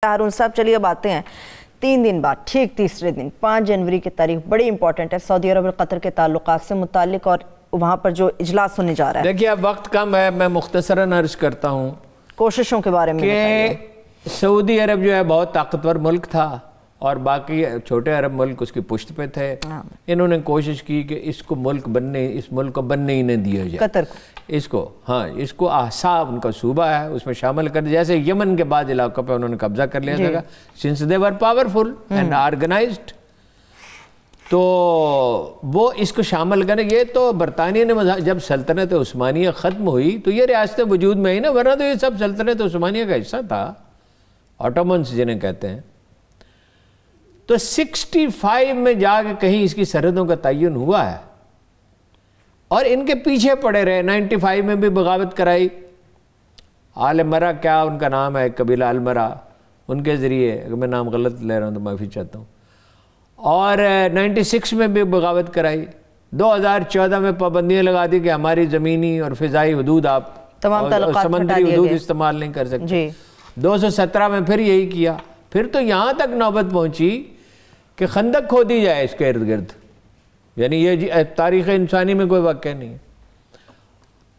हारून साहब, चलिए अब आते हैं 3 दिन बाद, ठीक तीसरे दिन 5 जनवरी की तारीख बड़ी इंपॉर्टेंट है सऊदी अरब और कतर के ताल्लुकात से मुतालिक, और वहाँ पर जो इजलास होने जा रहा है। देखिए अब वक्त कम है, मैं मुख्तसरन अर्ज करता हूँ कोशिशों के बारे में कि सऊदी अरब जो है बहुत ताकतवर मुल्क था और बाकी छोटे अरब मुल्क उसकी पुश्त पे थे। इन्होंने कोशिश की कि इसको इस मुल्क को बनने ही नहीं दिया जाए, कतर को, इसको आसा उनका सूबा है उसमें शामिल कर, जैसे यमन के बाद इलाकों पे उन्होंने कब्जा कर लिया था, since they were powerful and organised, तो वो इसको शामिल करेंगे। तो बरतानिया ने जब सल्तनत उस्मानिया ख़त्म हुई तो ये रियासतें वजूद में आई ना, वरना तो ये सब सल्तनत उस्मानिया का हिस्सा था, ऑटोमन्स जिन्हें कहते हैं। तो 65 में जाके कहीं इसकी सरहदों का तयन हुआ है और इनके पीछे पड़े रहे। 95 में भी बगावत कराई, आलमरा क्या उनका नाम है, कबीला अलमरा, उनके ज़रिए, अगर मैं नाम गलत ले रहा हूँ तो माफ़ी चाहता हूँ। और 96 में भी बगावत कराई। 2014 में पाबंदियाँ लगा दी कि हमारी ज़मीनी और फ़िज़ाई हदूद आप समंदरी हदूद इस्तेमाल नहीं कर सकते। 217 में फिर यही किया। फिर तो यहाँ तक नौबत पहुँची कि खंदक खोदी जाए इसके इर्द गिर्द, यानी ये तारीख़ इंसानी में कोई वाक़या नहीं है।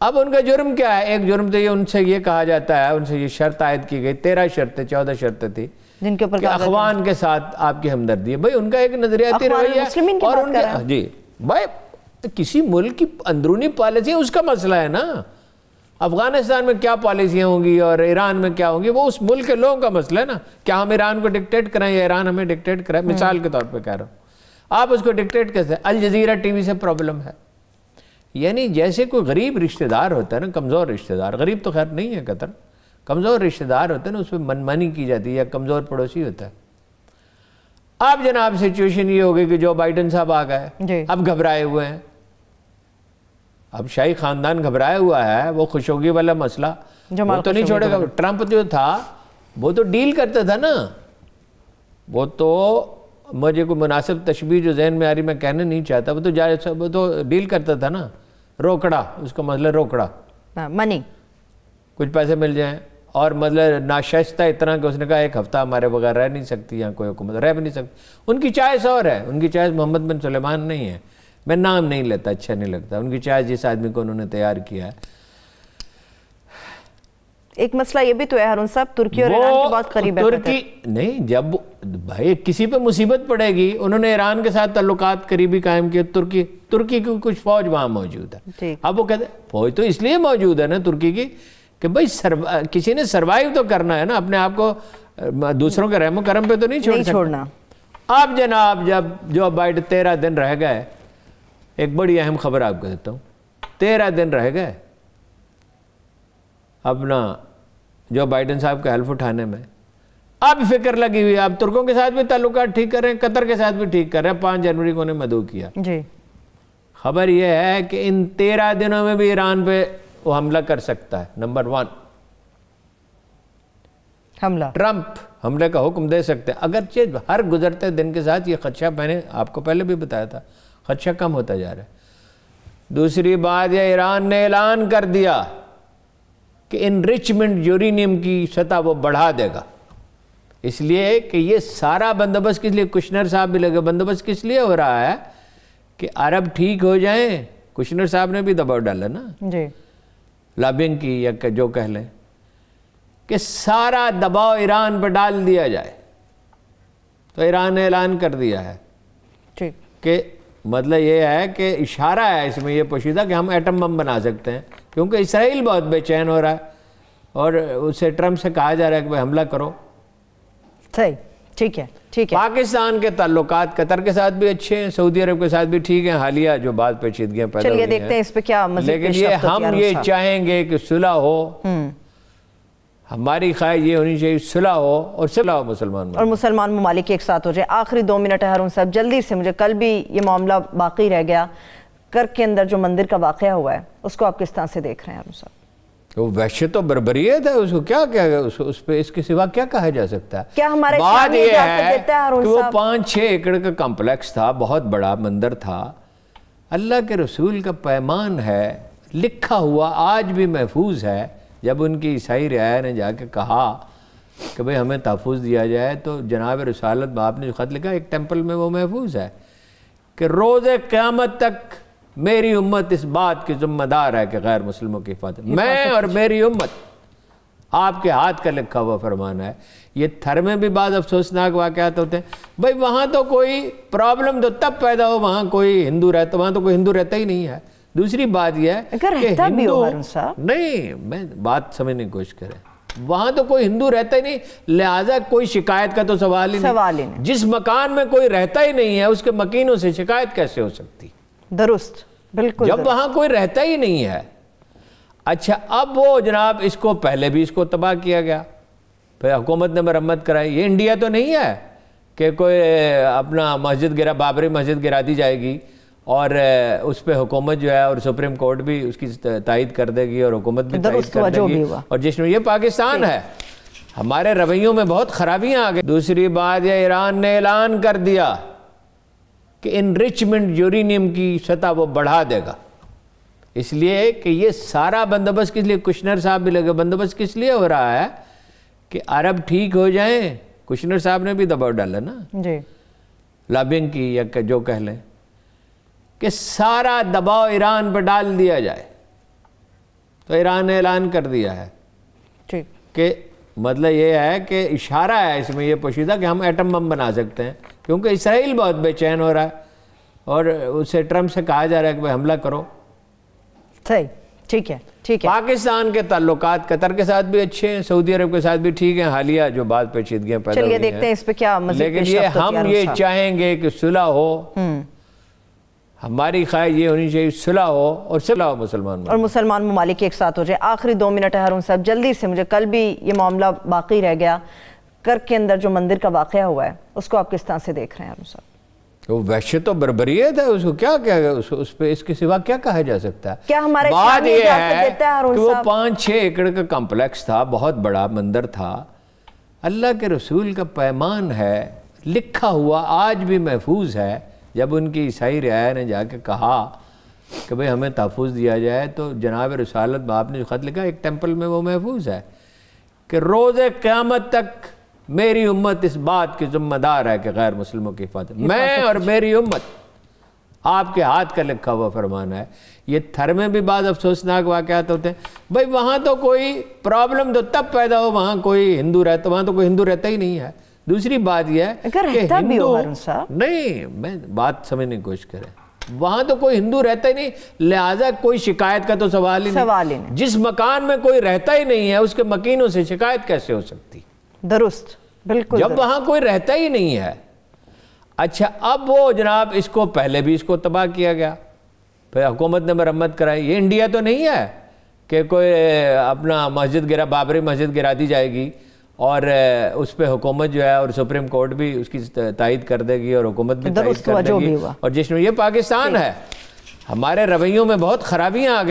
अब उनका जुर्म क्या है? एक जुर्म तो ये उनसे ये कहा जाता है, उनसे ये शर्त आयद की गई, 13 शर्तें 14 शर्तें थी जिनके ऊपर अखवान के साथ आपकी हमदर्दी है। भाई उनका एक नजरियाती रवैया और उनके जी भाई किसी मुल्क की अंदरूनी पॉलिसी उसका मसला है ना। अफगानिस्तान में क्या पॉलिसियाँ होंगी और ईरान में क्या होंगी वो उस मुल्क के लोगों का मसला है ना। क्या हम ईरान को डिक्टेट कराएं या ईरान हमें डिक्टेट कराए? मिसाल के तौर पे कह रहा हूँ, आप उसको डिक्टेट कैसे? अल जजीरा टीवी से प्रॉब्लम है। यानी जैसे कोई गरीब रिश्तेदार होता है ना, कमज़ोर रिश्तेदार, गरीब तो खैर नहीं है कतर, कमज़ोर रिश्तेदार होते हैं ना, उस पर मनमानी की जाती है, या कमज़ोर पड़ोसी होता है। अब जनाब सिचुएशन ये हो गई कि जो बाइडन साहब आ गए, अब घबराए हुए हैं, अब शाही खानदान घबराया हुआ है। वो खुशहोगी वाला मसला वो तो नहीं छोड़ेगा। ट्रंप जो था वो तो डील करता था ना, वो तो मुझे कोई मुनासिब तशबीह जो जहन में आ रही मैं कहना नहीं चाहता, वो तो डील करता था ना, रोकड़ा, उसका मतलब रोकड़ा, मनी, कुछ पैसे मिल जाएं, और मतलब नाशाइस्ता इतना कि उसने कहा 1 हफ्ता हमारे बगैर रह नहीं सकती, यहाँ कोई हुकूमत रह भी नहीं सकती। उनकी चॉइस और है, उनकी चॉइस मोहम्मद बिन सुलेमान नहीं है। मैं नाम नहीं लेता, अच्छा नहीं लगता। उनकी चॉइस जिस आदमी को उन्होंने तैयार किया है। एक मसला ये भी तो है हारून साहब, तुर्की और ईरान की बहुत करीब है। तुर्की नहीं, जब भाई किसी पे मुसीबत पड़ेगी, उन्होंने ईरान के साथ ताल्लुकात करीबी कायम किए। तुर्की की कुछ फौज वहाँ मौजूद है। अब वो कहते फौज तो इसलिए मौजूद है ना तुर्की की कि भाई किसी ने सर्वाइव तो करना है ना, अपने आप को दूसरों के रहमो करम पे तो नहीं छोड़ना। अब जनाब जब जो बाइडेन 13 दिन रह गए, एक बड़ी अहम खबर आपको देता हूँ, 13 दिन रह गए अपना जो बाइडेन साहब का हल्फ उठाने में। अब फिक्र लगी हुई है, अब तुर्कों के साथ भी ताल्लुकात ठीक कर रहे हैं, कतर के साथ भी ठीक कर रहे हैं। 5 जनवरी को उन्हें मदऊ किया जी। खबर यह है कि इन 13 दिनों में भी ईरान पे वो हमला कर सकता है। नंबर 1 हमला, ट्रंप हमले का हुक्म दे सकते हैं। अगरचे हर गुजरते दिन के साथ ये खदशा, मैंने आपको पहले भी बताया था, खदशा कम होता जा रहा है। दूसरी बात, ये ईरान ने ऐलान कर दिया कि इनरिचमेंट यूरेनियम की सतह वो बढ़ा देगा, इसलिए कि ये सारा बंदोबस्त किस लिए, कुशनर साहब भी लगे, बंदोबस्त किस लिए हो रहा है कि अरब ठीक हो जाएं। कुशनर साहब ने भी दबाव डाला ना जी, लॉबिंग की, या जो कह लें कि सारा दबाव ईरान पर डाल दिया जाए। तो ईरान ने ऐलान कर दिया है ठीक कि मतलब ये है कि इशारा है इसमें ये पोशीदा कि हम एटम बम बना सकते हैं, क्योंकि इसराइल बहुत बेचैन हो रहा है और उससे ट्रंप से कहा जा रहा है कि भाई हमला करो। सही, ठीक है ठीक है। पाकिस्तान के ताल्लुकात कतर के साथ भी अच्छे हैं, सऊदी अरब के साथ भी ठीक हैं, हालिया जो बात पेचीदगियां पैदा हुई हैं, देखते हैं इस पे क्या मज़ीद। लेकिन ये हम ये चाहेंगे कि सुलह हो, हमारी ख्वाहिश ये होनी चाहिए सुलह हो, और सुलह हो मुसलमान ममालिक एक साथ हो जाए। आखिरी 2 मिनट है हारून साहब, जल्दी से, मुझे कल भी ये मामला बाकी रह गया, कर्क के अंदर जो मंदिर का वाक़या हुआ है उसको आप किस तरह से देख रहे हैं हारून साहब? वो वैसे तो बर्बरियत है, उसको क्या क्या उस पे इसके सिवा क्या कहा जा सकता है? क्या हमारे बात ये है कि वो 5-6 एकड़ का कॉम्प्लेक्स था, बहुत बड़ा मंदिर था। अल्लाह के रसूल का पैमान है, लिखा हुआ आज भी महफूज है। जब उनकी ईसाई रियाया ने जाके कहा کہ بھئی ہمیں تحفظ دیا جائے تو جناب رسالت باپ نے جو خط لکھا ایک ٹیمپل میں وہ محفوظ ہے کہ روز قیامت تک میری امت اس بات کی ذمہ دار ہے کہ غیر مسلموں کی حفاظت، میں اور میری امت آپ کے ہاتھ کا لکھا ہوا فرمان ہے۔ یہ تھر میں بھی بعض افسوسناک واقعات ہوتے ہیں، بھئی وہاں تو کوئی پرابلم تو تب پیدا ہو وہاں کوئی ہندو رہتا، وہاں تو کوئی ہندو رہتا ہی نہیں ہے۔ دوسری بات یہ ہے کہ ہندو نہیں، میں بات سمجھنے کی کوشش کریں، وہاں تو کوئی ہندو رہتا ہی نہیں، لہٰذا کوئی شکایت کا تو سوال ہی نہیں۔ جس مکان میں کوئی رہتا ہی نہیں ہے اس کے مکینوں سے شکایت کیسے ہو سکتی؟ درست، بالکل جب وہاں کوئی رہتا ہی نہیں ہے۔ اچھا اب وہ جناب اس کو پہلے بھی اس کو تباہ کیا گیا، پھر حکومت نے مرمت کرائی۔ یہ انڈیا تو نہیں ہے کہ کوئی اپنا مسجد بابری مسجد گرا دی جائے گی اور اس پہ حکومت جو ہے اور سپریم کورٹ بھی اس کی تائید کر دے گی اور حکومت بھی تائید کر دے گی، اور جس میں یہ پاکستان ہے۔ ہمارے رویوں میں بہت خرابیاں آ گئی۔ دوسری بات یہ ایران نے اعلان کر دیا کہ انریچمنٹ یورینیم کی سطح وہ بڑھا دے گا، اس لیے کہ یہ سارا بندوبست کس لیے، کشنر صاحب بھی لگے، بندوبست کس لیے ہو رہا ہے کہ عرب ٹھیک ہو جائیں۔ کشنر صاحب نے بھی دباؤ ڈالا نا جی لابنگ کی، یا جو کہہ لیں کہ سارا دباؤ ایران پہ ڈال دیا جائے، تو ایران نے اعلان کر دیا ہے کہ مطلب یہ ہے کہ اشارہ ہے اس میں یہ پوشیدہ کہ ہم ایٹم بم بنا سکتے ہیں، کیونکہ اسرائیل بہت بے چین ہو رہا ہے اور اسے ٹرمپ سے کہا جا رہا ہے کہ حملہ کرو۔ صحیح، ٹھیک ہے ٹھیک ہے۔ پاکستان کے تعلقات قطر کے ساتھ بھی اچھے ہیں، سعودی عرب کے ساتھ بھی ٹھیک ہیں، حالیہ جو بعض پیچیدگیاں پیدا ہوئی ہیں، چلیے دیکھتے ہیں اس پہ کیا مزید لیکن یہ ہم یہ چاہیں گے کہ صلح ہو، ہماری خواہش یہ ہونی چاہیے صلح ہو، اور صلح ہو مسلمان ممالک ایک ساتھ ہو جائے۔ آخری 2 منٹ ہے ہارون صاحب، جلدی سے، مجھے کل بھی یہ معاملہ باقی رہ گیا، کرک کے اندر جو مندر کا واقعہ ہوا ہے اس کو آپ کس طرح سے دیکھ رہے ہیں ہارون صاحب؟ وہ وحشت و بربریت ہے، اس کو کیا اس پہ اس کے سوا کیا کہا جا سکتا ہے؟ کیا ہمارے بات یہ ہے کہ وہ 5-6 ایکڑ کا کمپلیکس تھا، بہت بڑا مندر تھا، اللہ کے رسول کا پیمان ہے، لکھا ہوا آج بھی محفوظ ہے۔ جب ان کی عیسائی رعایا نے جا کے کہا کہ بھئی ہمیں تحفظ دیا جائے تو جناب رسالت باپ نے جو خط لکھا ایک ٹیمپل میں وہ محفوظ ہے کہ روز قیامت تک میری امت اس بات کی ذمہ دار ہے کہ غیر مسلموں کی حفاظت، میں اور میری امت آپ کے ہاتھ کا لکھا ہوا فرمان ہے۔ یہ تھر میں بھی بعض افسوسناک واقعات ہوتے ہیں، بھئی وہاں تو کوئی پرابلم تو تب پیدا ہو وہاں کوئی ہندو رہتا، وہاں تو کوئی ہندو رہتا ہی نہیں ہے۔ دوسری بات یہ ہے کہ ہندو نہیں، میں بات سمجھنے کی کوشش کریں، وہاں تو کوئی ہندو رہتا ہی نہیں، لہٰذا کوئی شکایت کا تو سوال ہی نہیں۔ جس مکان میں کوئی رہتا ہی نہیں ہے اس کے مکینوں سے شکایت کیسے ہو سکتی؟ درست، بالکل، جب وہاں کوئی رہتا ہی نہیں ہے۔ اچھا اب وہ جناب اس کو پہلے بھی اس کو تباہ کیا گیا، پھر حکومت نے مرمت کرائی۔ یہ انڈیا تو نہیں ہے کہ کوئی اپنا بابری مسجد گرا دی جائے گی اور اس پہ حکومت جو ہے اور سپریم کورٹ بھی اس کی تائید کر دے گی اور حکومت بھی تائید کر دے گی، اور جس میں یہ پاکستان ہے۔ ہمارے رویوں میں بہت خرابیاں آ گئی۔